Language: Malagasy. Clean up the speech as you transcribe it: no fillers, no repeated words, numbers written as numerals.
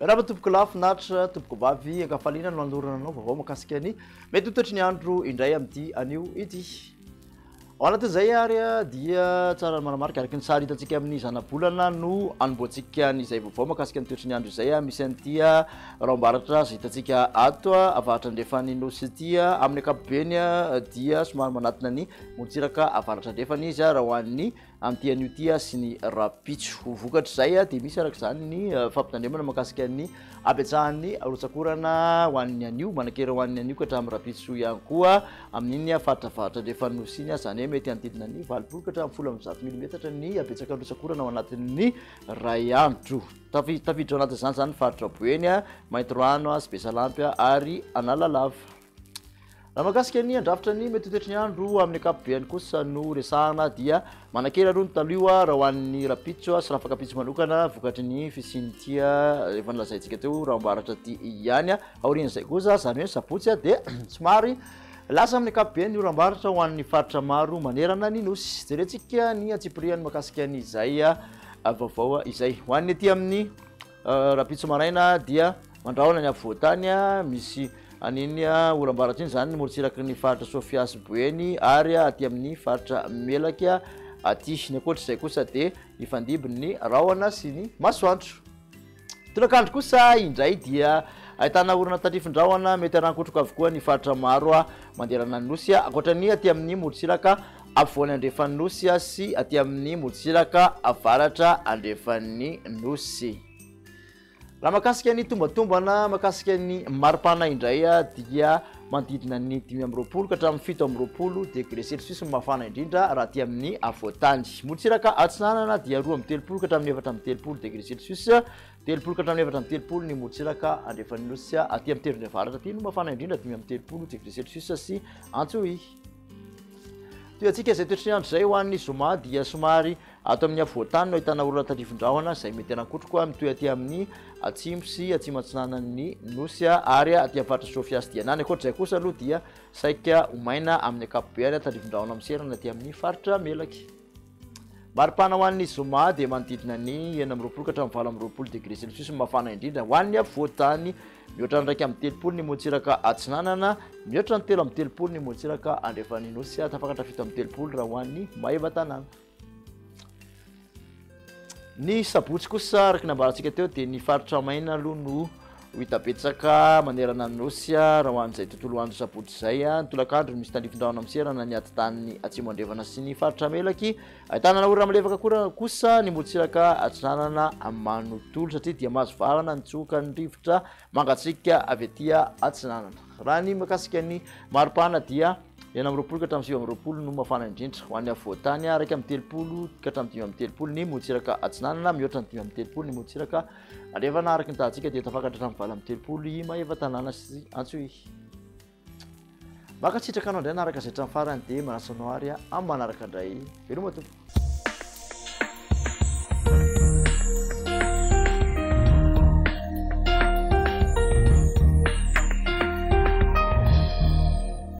Raha tompoko lafinaritra tompoko vavy ankafaliana no andorana anao vaovao makasika ny mety toetry ny andro indray amin'ity anio ity. Ao anatin'izay ary dia tsara manamarika araky ny sary hitantsika amin'ny zana-bolana no anomboantsika n'izay vaovao makasika ny toetry ny andro izay misy an'ity raombaratra azy hitantsika ato avaratra andrefany nosy ity amin'ny ankapobeny dia somary manatina ny morontsiraka avaratra andrefany izy raha hoan'ny amin'ity anio ity sy ny rapitso vokatra izay dia misy araka izany ny fampitandremana makasika ny abetsahan'ny rotsakorana ho an'ny anio manakera ho an'ny anio ka hatramin'ny rapitso ihany koa amin'iny faratravaratra andrefany nosy iny zany mety anodidina ny 80 ka hatramin'ny 100 milimetatra ny abetsaka rotsakorana ao anatin'ny ray andro. Tafiditra ao anatin'izany zany faritra Boeny, Maintorano, Besalampy ary Analalava. Raha makasika ny andrafitra ny mety toetry ny andro amin'ny ankapobeny kosa no resahana dia manakera aloha ny taloha raha hoan'ny rapitso sy raha fakapitso manokana vokatry ny fisin'itya efa nilazaintsika teo raha ambaratra ty ihany aorian'izay kosa zany hoe sabotsy dia somary lasa amin'ny ankapobeny io rambaratra ho an'ny faritra maro manerana ny nosy. Jerentsika ny atsipiriany makasika n'izay vaovao izay ho an'ny aty amin'ny rapitso maraina dia mandrahona ny afovoantany misy aniny orambaratra iny zany morontsiraky ny faritra Sofia sy Boeny ary aty amin'ny faritra Melaky aty ny ankoatr'izay kosa dia ifandibony rahona sy ny masoandro. Tolakandro kosa indray dia ahitana orana tandrifin-drahona mety harankotroko avokoa ny faritra maro manderana ny nosy ankoatrany aty amin'ny morontsiraka afovoany andrefan'ny nosy sy aty amin'ny morontsiraka avaratra andrefan'ny nosy. Raha makasika ny tombatombana makasika ny maripana indray dia manodidina ny 520 ka hatramin'ny 720 degré celsius mafana indrindra raha aty amin'ny afovoantany. Morontsiraka atsinanana dia 230 ka hatramin'ny 430 degré celsius, 30 ka hatramin'ny 430 ny morontsiraka andrefan'ny nosy aty amin'ny terony avaratra aty no mafana indrindra 530 degré celsius sy Antsohihy. Toeantsika izay toetry ny andro izay ho an'ny zoma dia somary ato amin'ny afovoantany no ahitana orana tandrifin-drahona izay mety harankotroko mitohy aty amin'ny atsimo sy atsimo atsinanan'ny nosy ary aty amin'ny faritra Sofia sy Dianany. Ankoatr'izay kosa aloha dia saika ho maina amin'ny ankapobeny tandrifin-drahona miserana aty amin'ny faritra Melaky. Maripana ho an'ny zoma dia manodidina ny 920 ka hatramin'ny 20 degré celsius mafana indrindra ho an'ny afovoantany, mihoatra ny 230 ny morontsiraka atsinanana, mihoatra ny 330 ny morontsiraka andrefan'ny nosy tafakatra 730 raha ho an'ny Mahevatanana. Ny sabotsy kosa araky nambarantsika teo dia ny faritra maina aloha no hitabetsaka manerana ny nosy raha ho an'izay tontolo andro sabotsy izay. Ny tolakandro misy tandrifin-drahona miserana ny atitan'ny atsimo andrefana sy ny faritra Melaky. Ahitana orana malefaka kosa ny morontsiraka atsinanana manontolo satria dia mahazo vahana nitsoka ny rivotra mangatsika avy aty atsinanana. Raha ny makasika ny maripana dia 920 ka hatramin'ny 720 no mafana indrindra ho an'ny afovoantany, araiky amin'ny 30 ka hatramin'ny 530 ny morontsiraka atsinanana, mihoatra ny 530 ny morontsiraka andrefana araky ny tahantsika dia tafakatra hatramin'ny 530 i Mahevatanana sy Antsohihy. Maka sitraka anao indray naraka izay hatramin'ny farany dia manasa anao ary amin'ny manaraka indray. Veloma tompoko.